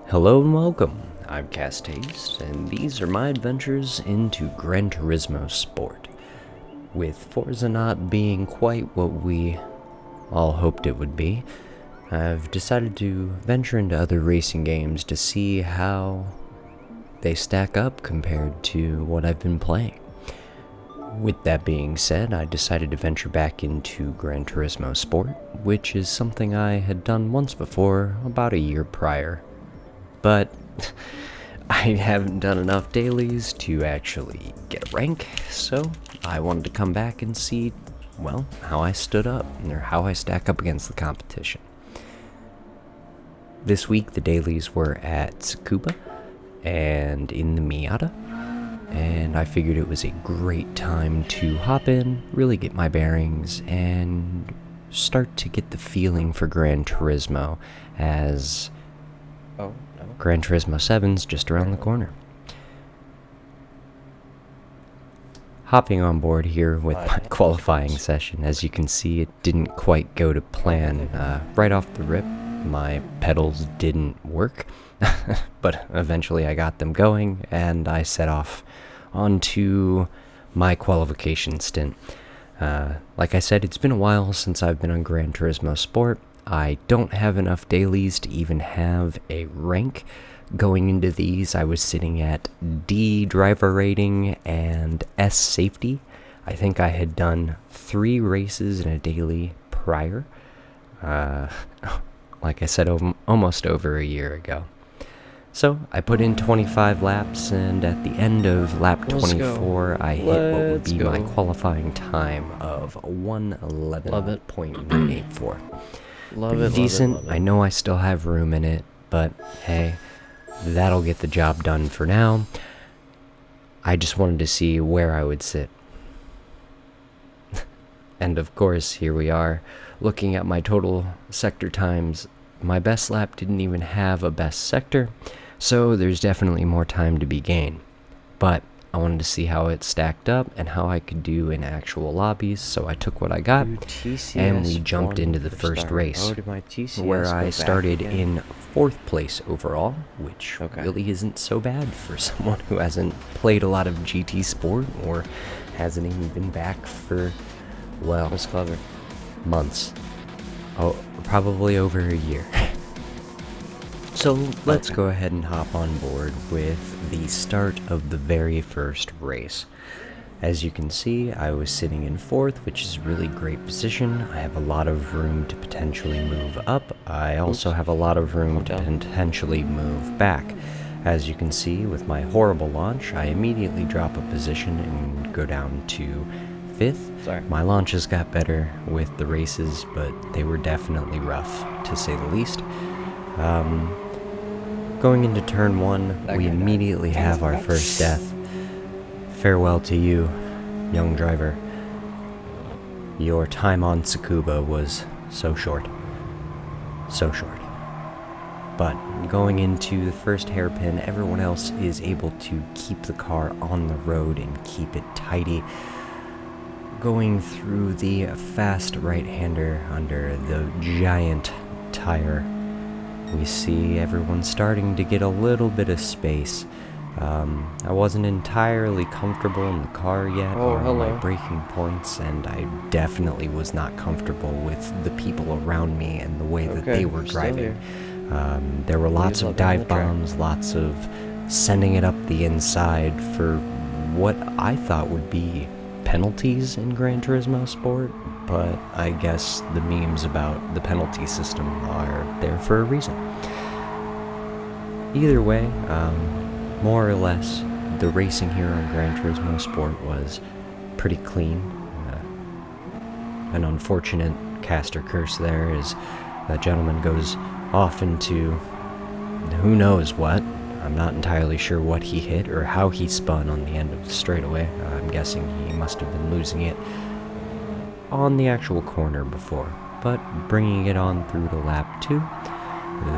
Hello and welcome, I'm Taste, and these are my adventures into Gran Turismo Sport. With Forza not being quite what we all hoped it would be, I've decided to venture into other racing games to see how they stack up compared to what I've been playing. With that being said, I decided to venture back into Gran Turismo Sport, which is something I had done once before, about a year prior. But I haven't done enough dailies to actually get a rank, so I wanted to come back and see, well, how I stood up, or how I stack up against the competition. This week the dailies were at Tsukuba and in the Miata, and I figured it was a great time to hop in, really get my bearings, and start to get the feeling for Gran Turismo as Gran Turismo 7's just around the corner. Hopping on board here with my qualifying session, as you can see it didn't quite go to plan. Right off the rip, my pedals didn't work, but eventually I got them going and I set off onto my qualification stint. Like I said, it's been a while since I've been on Gran Turismo Sport. I don't have enough dailies to even have a rank. Going into these, I was sitting at D driver rating and S safety. I think I had done 3 races in a daily prior. Like I said, almost over a year ago. So I put in 25 laps, and at the end of lap 24, I hit what would be my qualifying time of 1:11.84. Pretty decent. I know I still have room in it, but hey, that'll get the job done for now. I just wanted to see where I would sit. And of course, here we are, looking at my total sector times. My best lap didn't even have a best sector, so there's definitely more time to be gained. But I wanted to see how it stacked up and how I could do in actual lobbies, so I took what I got, and we jumped into the first race, where I started in 4th place overall, which really isn't so bad for someone who hasn't played a lot of GT Sport, or hasn't even been back for, well, months. Oh, probably over a year. So let's go ahead and hop on board with the start of the very first race. As you can see, I was sitting in 4th, which is a really great position. I have a lot of room to potentially move up. I also have a lot of room to potentially move back. As you can see, with my horrible launch, I immediately drop a position and go down to 5th. My launches got better with the races, but they were definitely rough, to say the least. Going into turn 1, we immediately have our first death. Farewell to you, young driver. Your time on Tsukuba was so short. So short. But going into the first hairpin, everyone else is able to keep the car on the road and keep it tidy. Going through the fast right-hander under the giant tire, we see everyone starting to get a little bit of space. I wasn't entirely comfortable in the car yet, or my braking points, and I definitely was not comfortable with the people around me and the way that they were driving. There were lots of dive bombs, lots of sending it up the inside for what I thought would be penalties in Gran Turismo Sport, but I guess the memes about the penalty system are there for a reason. Either way, more or less, the racing here on Gran Turismo Sport was pretty clean. An unfortunate caster curse there as that gentleman goes off into who knows what. I'm not entirely sure what he hit or how he spun on the end of the straightaway. I'm guessing he must have been losing it on the actual corner before, but bringing it on through to lap 2.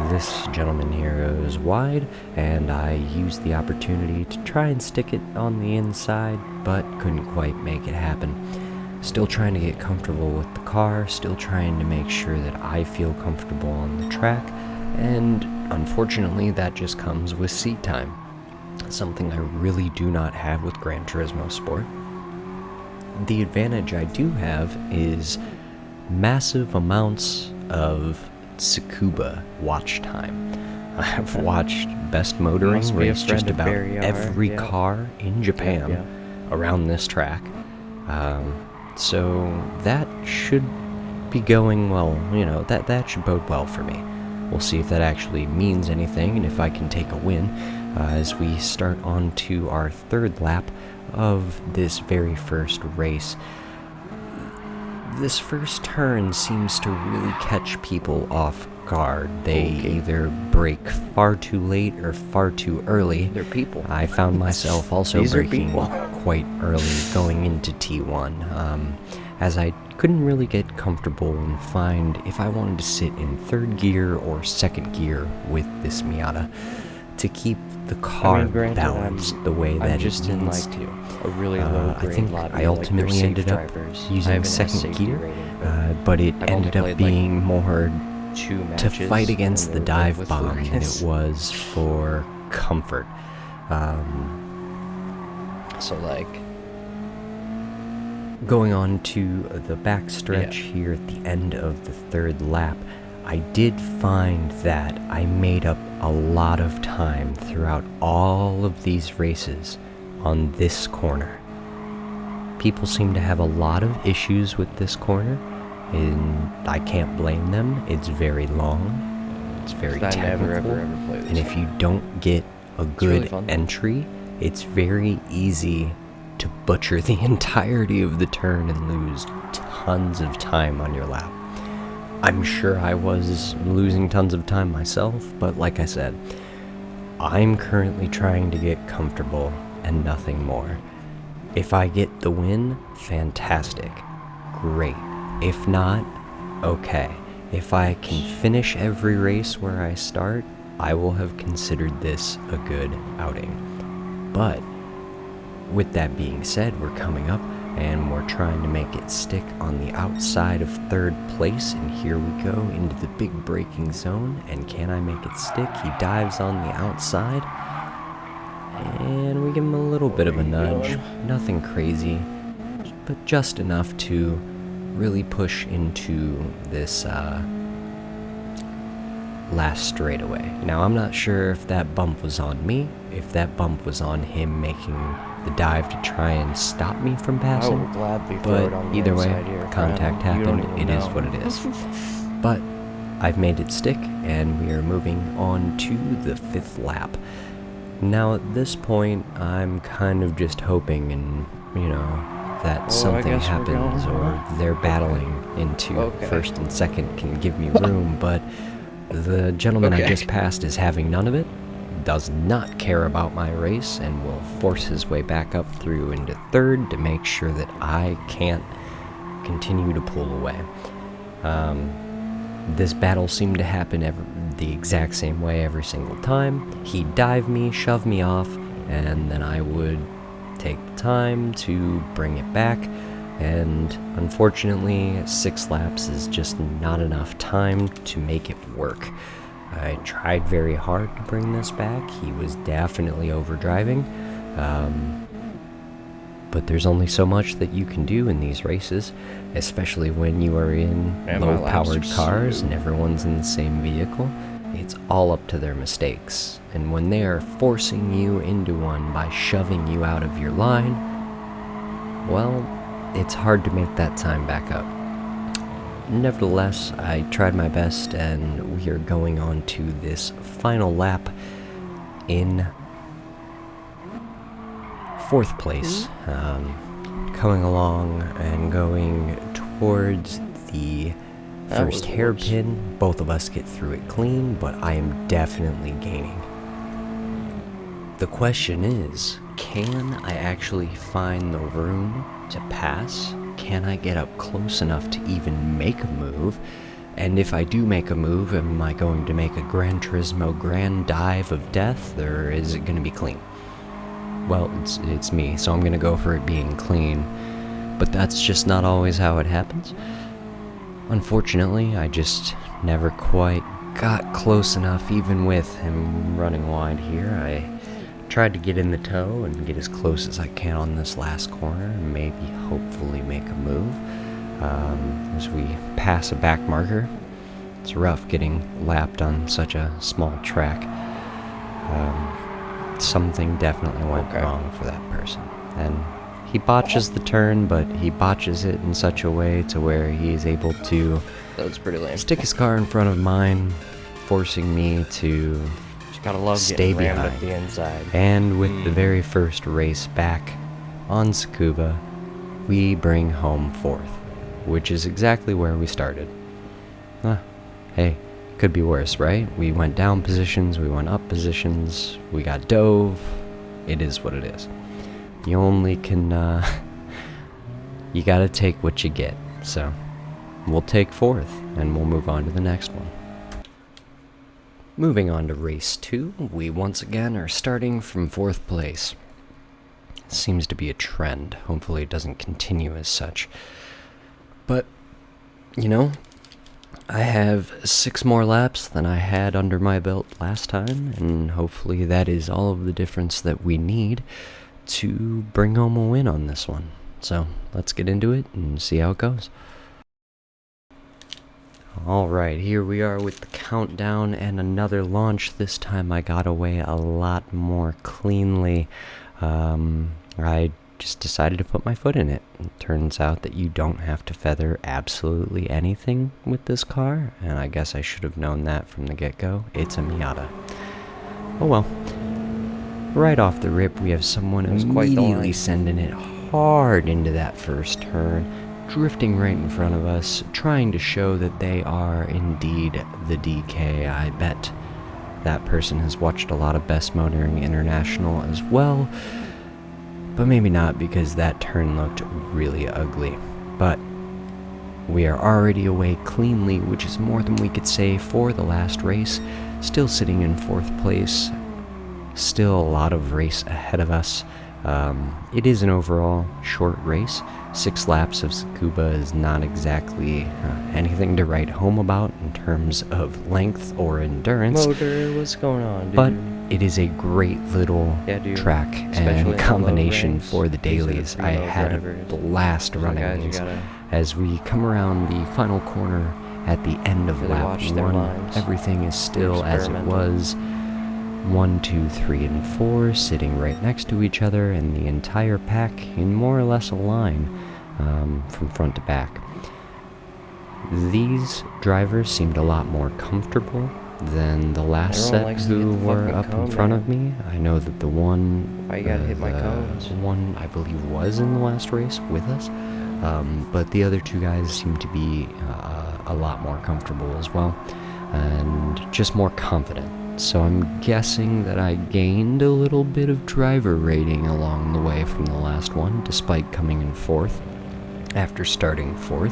This gentleman here goes wide, and I used the opportunity to try and stick it on the inside, but couldn't quite make it happen. Still trying to get comfortable with the car, still trying to make sure that I feel comfortable on the track, and unfortunately, that just comes with seat time. Something I really do not have with Gran Turismo Sport. The advantage I do have is massive amounts of Tsukuba watch time. I've watched Best Motoring race just about every car in Japan around this track. So that should be going well, that should bode well for me. We'll see if that actually means anything and if I can take a win as we start on to our third lap of this very first race. This first turn seems to really catch people off guard. They either brake far too late or far too early. They're people. I found myself also braking quite early going into T1, as I couldn't really get comfortable and find if I wanted to sit in third gear or second gear with this Miata to keep the car balanced the way that it needs to. A really low I think I ultimately ended up using second gear, but it ended up being more to fight against the dive bomb than it was for comfort. So like going on to the backstretch here at the end of the third lap, I did find that I made up a lot of time throughout all of these races on this corner. People seem to have a lot of issues with this corner, and I can't blame them. It's very long, it's very technical, and if you don't get a good entry, it's very easy to butcher the entirety of the turn and lose tons of time on your lap. I'm sure I was losing tons of time myself, but like I said, I'm currently trying to get comfortable and nothing more. If I get the win, fantastic, great. If not, okay. If I can finish every race where I start, I will have considered this a good outing. But with that being said, we're coming up and we're trying to make it stick on the outside of third place, and here we go into the big braking zone. And can I make it stick? He dives on the outside, and we give him a little bit of a nudge. Nothing crazy, but just enough to really push into this last straightaway. Now, I'm not sure if that bump was on me, if that bump was on him making the dive to try and stop me from passing, but either way, contact happened. It is what it is. But I've made it stick, and we are moving on to the fifth lap. Now, at this point, I'm kind of just hoping and, that something happens or they're battling into first and second can give me room, but the gentleman I just passed is having none of it, does not care about my race, and will force his way back up through into third to make sure that I can't continue to pull away. This battle seemed to happen the exact same way every single time. He'd dive me, shove me off, and then I would take the time to bring it back, and unfortunately 6 laps is just not enough time to make it work. I tried very hard to bring this back. He was definitely overdriving, but there's only so much that you can do in these races, especially when you are in low-powered cars and everyone's in the same vehicle. It's all up to their mistakes, and when they are forcing you into one by shoving you out of your line, well, it's hard to make that time back up. Nevertheless, I tried my best, and we are going on to this final lap in 4th place, coming along and going towards the first hairpin. Both of us get through it clean, but I am definitely gaining. The question is, can I actually find the room to pass? Can I get up close enough to even make a move? And if I do make a move, am I going to make a Gran Turismo grand dive of death, or is it going to be clean? Well, it's me, so I'm going to go for it being clean. But that's just not always how it happens. Unfortunately, I just never quite got close enough, even with him running wide here. I tried to get in the toe and get as close as I can on this last corner and maybe hopefully make a move. As we pass a back marker, it's rough getting lapped on such a small track. Something definitely went wrong for that person. And he botches the turn, but he botches it in such a way to where he is able to stick his car in front of mine, forcing me to stay behind. Up the inside. And with the very first race back on Tsukuba, we bring home 4th, which is exactly where we started. Hey, could be worse, right? We went down positions, we went up positions, we got dove. It is what it is. You only can, you gotta take what you get. So, we'll take 4th, and we'll move on to the next one. Moving on to race 2, we once again are starting from 4th place. Seems to be a trend. Hopefully it doesn't continue as such. But, you know, I have 6 more laps than I had under my belt last time, and hopefully that is all of the difference that we need to bring home a win on this one. So, let's get into it and see how it goes. Alright, here we are with the countdown and another launch. This time I got away a lot more cleanly. I just decided to put my foot in it. It turns out that you don't have to feather absolutely anything with this car, and I guess I should have known that from the get-go. It's a Miata. Oh well. Right off the rip, we have someone immediately sending it hard into that first turn, drifting right in front of us, trying to show that they are indeed the DK. I bet that person has watched a lot of Best Motoring International as well, but maybe not, because that turn looked really ugly. But we are already away cleanly, which is more than we could say for the last race. Still sitting in 4th place, still a lot of race ahead of us. It is an overall short race. 6 laps of Tsukuba is not exactly anything to write home about in terms of length or endurance. Motor, what's going on, dude? But it is a great little track and combination for the dailies. I had a blast running these. As we come around the final corner at the end of lap 1, everything is still as it was. 1, 2, 3, and 4 sitting right next to each other, and the entire pack in more or less a line from front to back. These drivers seemed a lot more comfortable than the last set who were up in front of me. I know that the one, why you gotta hit my cones? One I believe was in the last race with us, but the other 2 guys seem to be a lot more comfortable as well, and just more confident. So I'm guessing that I gained a little bit of driver rating along the way from the last one, despite coming in 4th after starting 4th.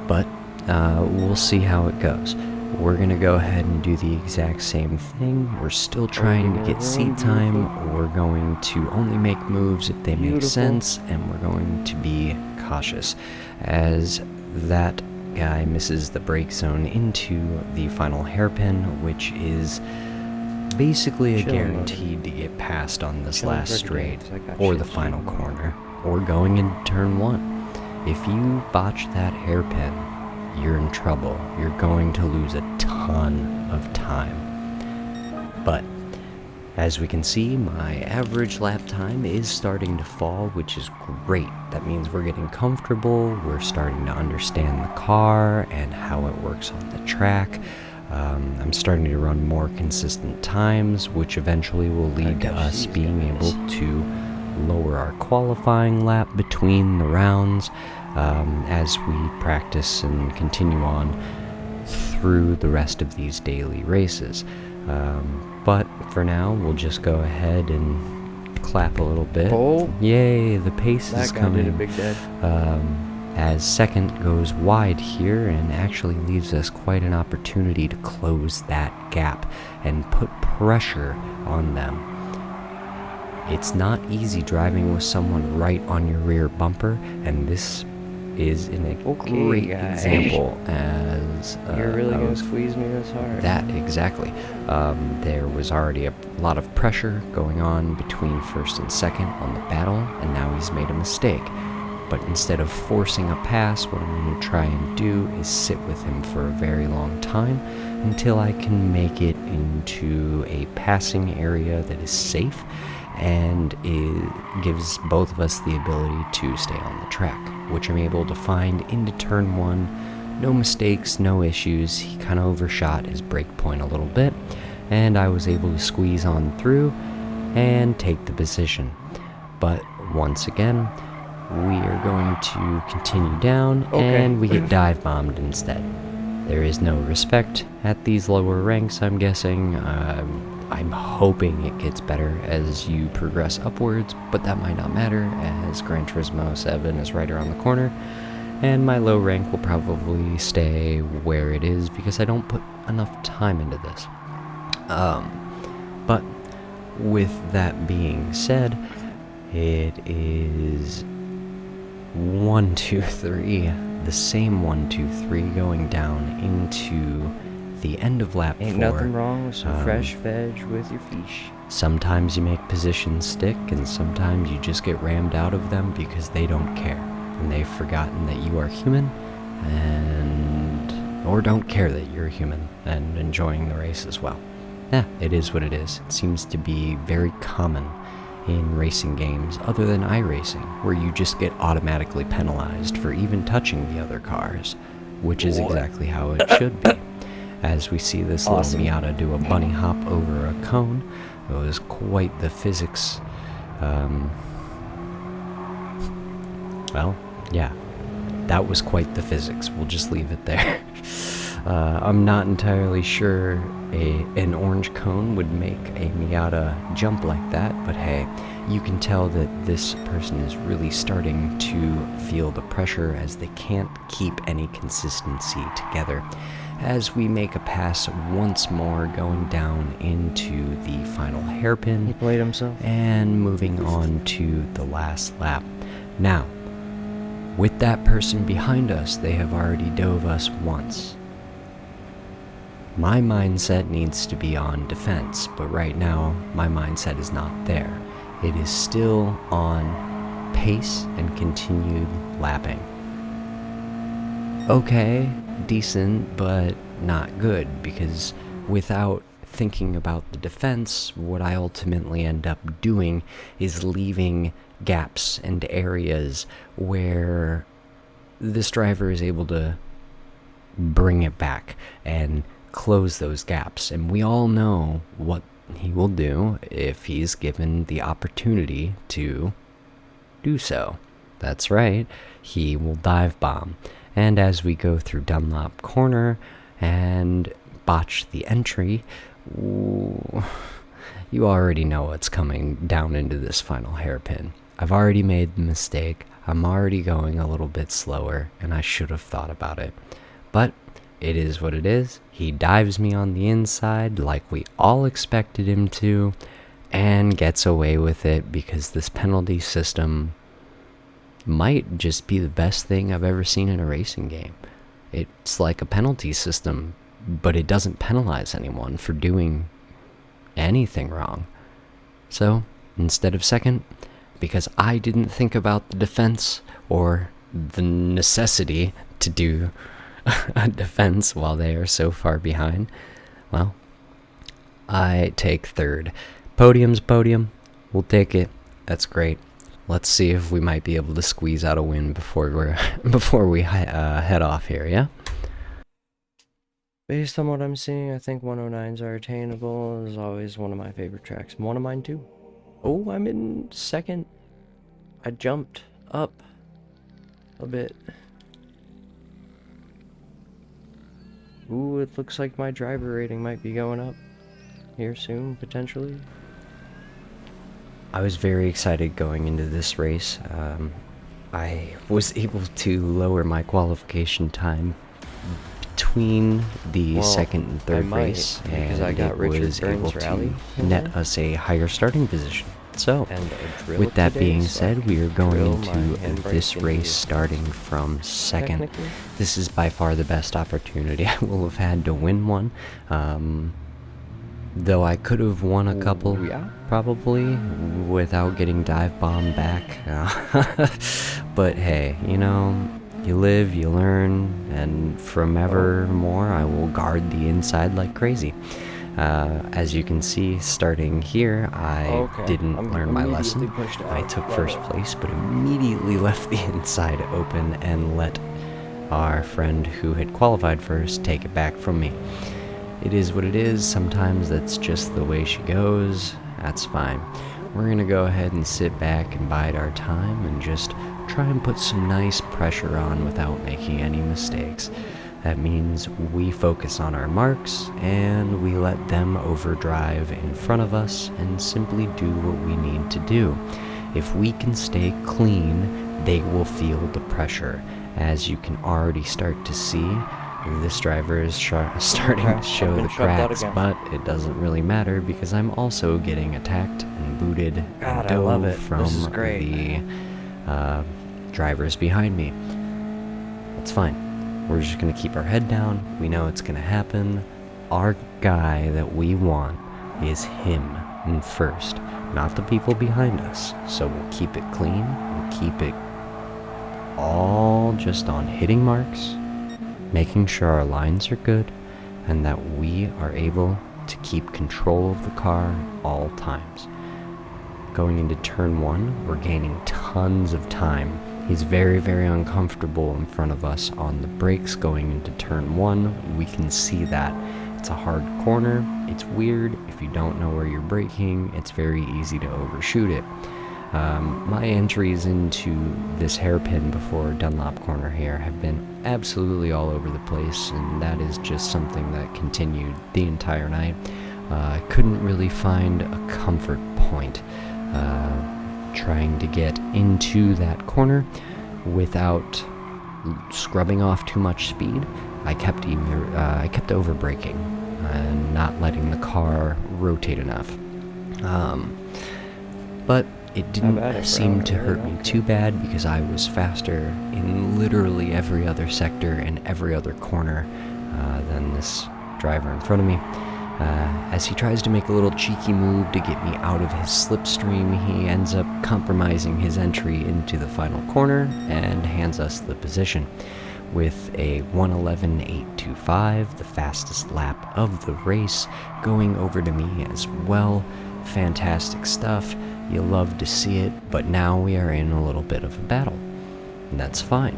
But we'll see how it goes. We're going to go ahead and do the exact same thing. We're still trying to get seat time. We're going to only make moves if they make sense, and we're going to be cautious, as that guy misses the brake zone into the final hairpin, which is basically a guaranteed to get past on this last straight, or the final corner, or going into turn 1. If you botch that hairpin, you're in trouble. You're going to lose a ton of time. But as we can see, my average lap time is starting to fall, which is great. That means we're getting comfortable, we're starting to understand the car and how it works on the track. I'm starting to run more consistent times, which eventually will lead to us being able to lower our qualifying lap between the rounds as we practice and continue on through the rest of these daily races. But for now, we'll just go ahead and clap a little bit. Oh. Yay, the pace is coming. Did a big dead. As second goes wide here and actually leaves us quite an opportunity to close that gap and put pressure on them. It's not easy driving with someone right on your rear bumper, and this is a Okay, great guy. example as You're really I gonna was squeeze me this hard? that exactly. There was already a lot of pressure going on between first and second on the battle, and now he's made a mistake. But instead of forcing a pass, what I'm going to try and do is sit with him for a very long time until I can make it into a passing area that is safe and it gives both of us the ability to stay on the track, which I'm able to find into turn one. No mistakes, no issues. He kind of overshot his brake point a little bit, and I was able to squeeze on through and take the position. But once again, we are going to continue down, and we get dive bombed instead. There is no respect at these lower ranks, I'm guessing. I'm hoping it gets better as you progress upwards, but that might not matter as Gran Turismo 7 is right around the corner, and my low rank will probably stay where it is because I don't put enough time into this. But with that being said, it is 1, 2, 3, the same 1, 2, 3 going down into the end of lap 4. Ain't nothing wrong with some fresh veg with your fish. Sometimes you make positions stick, and sometimes you just get rammed out of them because they don't care, and they've forgotten that you are human, or don't care that you're human and enjoying the race as well. Yeah, it is what it is. It seems to be very common in racing games other than iRacing, where you just get automatically penalized for even touching the other cars, which is exactly how it should be. As we see this little Miata do a bunny hop over a cone, it was quite the physics. Well, yeah, that was quite the physics. We'll just leave it there. I'm not entirely sure an orange cone would make a Miata jump like that, but hey, you can tell that this person is really starting to feel the pressure as they can't keep any consistency together. As we make a pass once more, going down into the final hairpin. He played himself. And moving on to the last lap. Now, with that person behind us, they have already dove us once. My mindset needs to be on defense, but right now, my mindset is not there. It is still on pace and continued lapping. Okay, decent, but not good, because without thinking about the defense, what I ultimately end up doing is leaving gaps and areas where this driver is able to bring it back and close those gaps. And we all know what he will do if he's given the opportunity to do so. That's right, he will dive bomb. And as we go through Dunlop Corner and botch the entry, ooh, you already know what's coming down into this final hairpin. I've already made the mistake. I'm already going a little bit slower, and I should have thought about it. But it is what it is. He dives me on the inside like we all expected him to, and gets away with it because this penalty system might just be the best thing I've ever seen in a racing game. It's like a penalty system, but it doesn't penalize anyone for doing anything wrong. So, instead of second, because I didn't think about the defense or the necessity to do a defense while they are so far behind, well, I take third. Podium's podium. We'll take it. That's great. Let's see if we might be able to squeeze out a win before we head off here, yeah? Based on what I'm seeing, I think 109s are attainable. It's always one of my favorite tracks. One of mine too. Oh, I'm in second. I jumped up a bit. Ooh, it looks like my driver rating might be going up here soon, potentially. I was very excited going into this race. I was able to lower my qualification time between the second and third race, and because I got it Richard was able Burns rally to net us a higher starting position. So, and a drill with that today, being so I said, can we are going drill my into handbrake this into race starting from second. technically. This is by far the best opportunity I will have had to win one. Though I could have won a couple, Yeah. probably, without getting dive bombed back. But hey, you know, you live, you learn, and from evermore I will guard the inside like crazy. As you can see, starting here, I didn't learn my lesson. I took first place, but immediately left the inside open and let our friend who had qualified first take it back from me. It is what it is. Sometimes that's just the way she goes. That's fine. We're gonna go ahead and sit back and bide our time and just try and put some nice pressure on without making any mistakes. That means we focus on our marks and we let them overdrive in front of us and simply do what we need to do. If we can stay clean, they will feel the pressure. As you can already start to see, this driver is starting to show the cracks, but it doesn't really matter because I'm also getting attacked and booted and dove from the drivers behind me. That's fine. We're just going to keep our head down. We know it's going to happen. Our guy that we want is him in first, not the people behind us. So we'll keep it clean. We'll keep it all just on hitting marks, making sure our lines are good, and that we are able to keep control of the car at all times. Going into turn 1, we're gaining tons of time. He's very, very uncomfortable in front of us on the brakes going into turn 1. We can see that. It's a hard corner. It's weird. If you don't know where you're braking, it's very easy to overshoot it. My entries into this hairpin before Dunlop corner here have been absolutely all over the place, and that is just something that continued the entire night. I couldn't really find a comfort point trying to get into that corner without scrubbing off too much speed. I kept over braking and not letting the car rotate enough. But it didn't seem to hurt me too bad because I was faster in literally every other sector and every other corner than this driver in front of me. As he tries to make a little cheeky move to get me out of his slipstream, he ends up compromising his entry into the final corner and hands us the position. With a 1:11.825, the fastest lap of the race, going over to me as well. Fantastic stuff. You love to see it, but now we are in a little bit of a battle. And that's fine.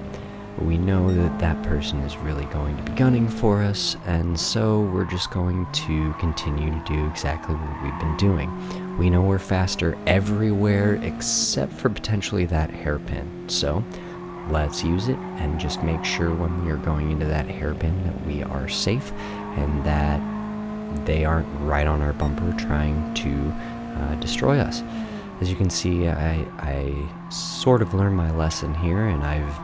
We know that that person is really going to be gunning for us, and so we're just going to continue to do exactly what we've been doing. We know we're faster everywhere except for potentially that hairpin, so let's use it and just make sure when we are going into that hairpin that we are safe and that they aren't right on our bumper trying to destroy us. As you can see, I sort of learned my lesson here, and I've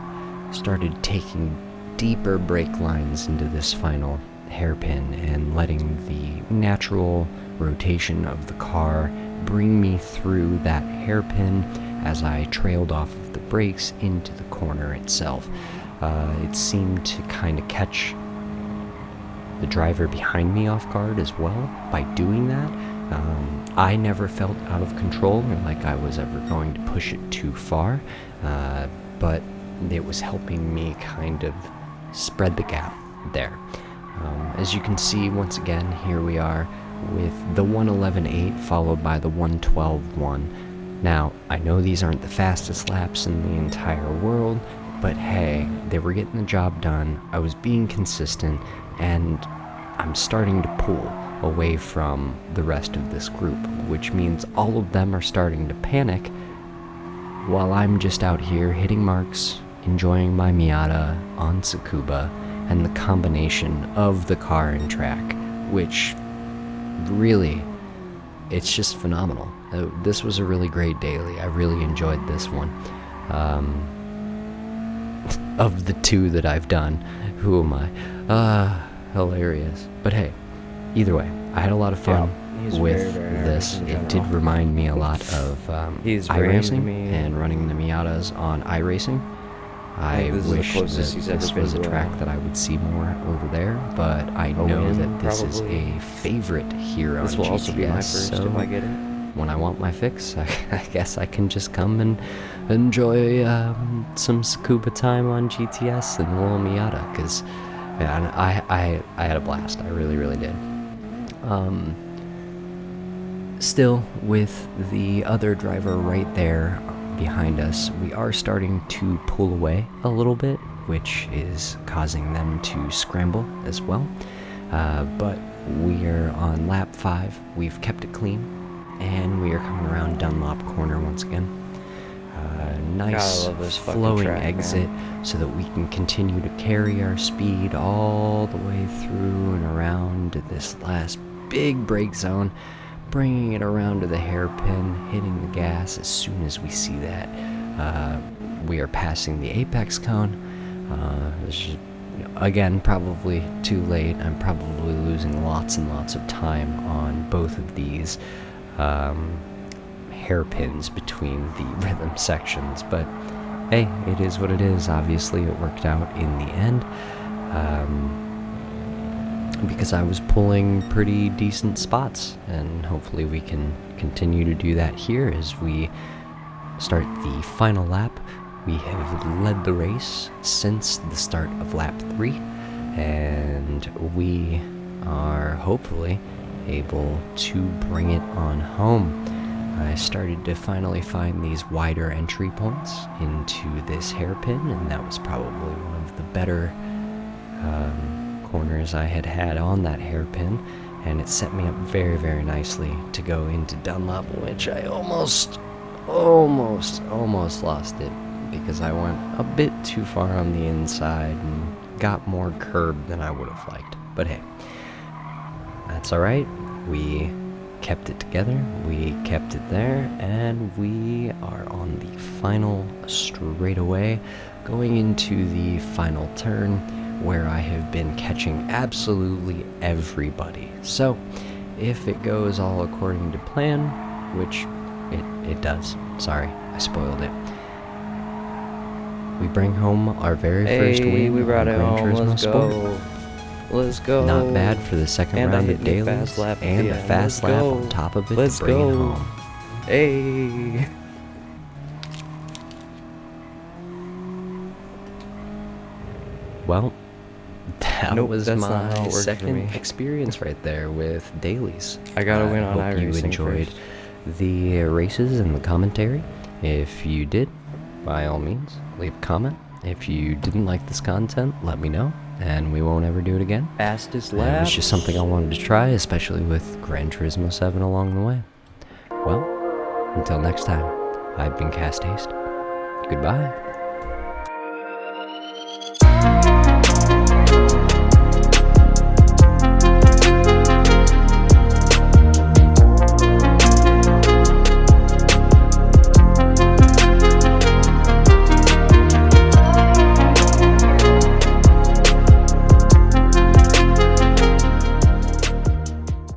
started taking deeper brake lines into this final hairpin and letting the natural rotation of the car bring me through that hairpin as I trailed off of the brakes into the corner itself. It seemed to kind of catch the driver behind me off guard as well by doing that. I never felt out of control or like I was ever going to push it too far, but it was helping me kind of spread the gap there. As you can see, once again, here we are with the 1:11.8 followed by the 1:12.1. Now, I know these aren't the fastest laps in the entire world, but hey, they were getting the job done. I was being consistent, and I'm starting to pull away from the rest of this group, which means all of them are starting to panic while I'm just out here hitting marks, enjoying my Miata on Tsukuba, and the combination of the car and track, which really, it's just phenomenal. This was a really great daily. I really enjoyed this one. Of the two that I've done, who am I? Hilarious. But hey, either way, I had a lot of fun with this, in it did general. remind me a lot of He's rammed iRacing me. and running the Miatas on iRacing. I this is the wish closest that he's ever this been was a to track that I would see more over there, but I a know win, that this probably. is a favorite here This on will GTS, also be my first so if I get it. when I want my fix, I guess I can just come and enjoy some Tsukuba time on GTS and a little Miata, because I had a blast. I really, really did. Still, with the other driver right there behind us, we are starting to pull away a little bit, which is causing them to scramble as well. But we are on lap 5. We've kept it clean, and we are coming around Dunlop Corner once again. Nice flowing track, exit, so that we can continue to carry our speed all the way through and around to this last big brake zone, bringing it around to the hairpin, hitting the gas as soon as we see that. We are passing the apex cone. Again, probably too late. I'm probably losing lots and lots of time on both of these hairpins between the rhythm sections, but hey, it is what it is. Obviously, it worked out in the end. Because I was pulling pretty decent spots, and hopefully we can continue to do that here as we start the final lap. We have led the race since the start of lap 3, and we are hopefully able to bring it on home. I started to finally find these wider entry points into this hairpin, and that was probably one of the better corners I had on that hairpin, and it set me up very, very nicely to go into Dunlop, which I almost lost it because I went a bit too far on the inside and got more curb than I would have liked. But hey, that's alright. We kept it together, we kept it there, and we are on the final straightaway, going into the final turn, where I have been catching absolutely everybody. So, if it goes all according to plan, which it does, sorry, I spoiled it, we bring home our very first win we on brought it Gran home. Turismo Let's Sport. go. Let's go. Not bad for the second And I round hit of the dailies, fast lap at and the a end. fast Let's lap go. on top of it Let's to bring it go. home. Hey. Well, that Nope, was that's not how my it worked for second me. experience right there with dailies. I gotta win on hope you iRacing enjoyed first. the races and the commentary. If you did, by all means, leave a comment. If you didn't like this content, let me know, and we won't ever do it again. Fastest It lap. was just something I wanted to try, especially with Gran Turismo 7 along the way. Well, until next time, I've been Cast Haste. Goodbye.